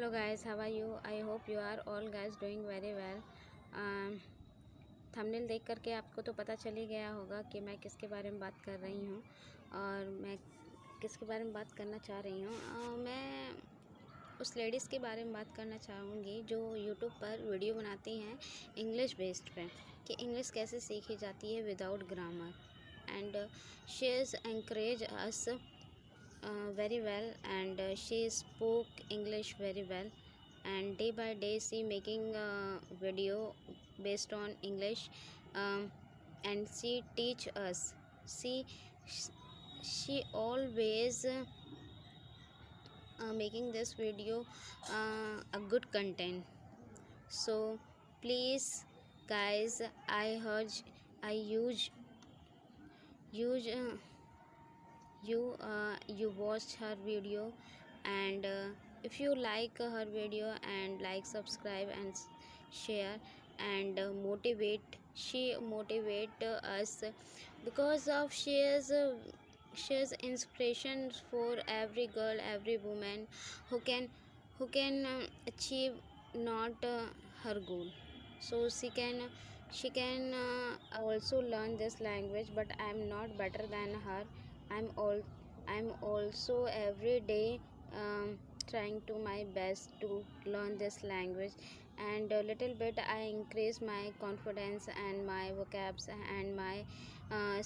Hello guys, how are you? I hope you are all guys doing very well. Thumbnail देख करके आपको तो पता चल ही गया होगा कि मैं किसके बारे में बात कर रही हूँ और मैं किसके बारे में बात करना चाह रही हूँ। मैं उस लेडीज़ के बारे में बात करना चाहूँगी जो यूट्यूब पर वीडियो बनाती हैं इंग्लिश बेस्ड पे, कि इंग्लिश कैसे सीखी जाती है without grammar. And she is encourage us very well, and she spoke English very well, and day by day she making video based on English, and she teach us. She always making this video a good content. So please guys, I use you watched her video, and if you like her video, and like, subscribe and share, and she motivate us, because of she is inspiration for every girl, every woman who can achieve not her goal. So she can also learn this language, but I'm not better than her. i'm all I'm also every day trying to my best to learn this language, and a little bit I increase my confidence and my vocabs and my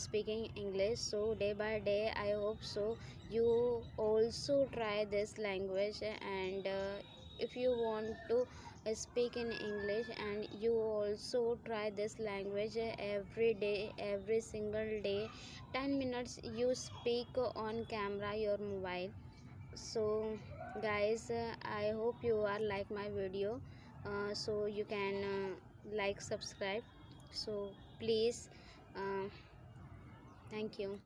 speaking English. So day by day I hope so you also try this language, and if you want to speak in English, and you also try this language every day, every single day. 10 minutes you speak on camera your mobile. So guys, I hope you are like my video, so you can like, subscribe. So please, thank you.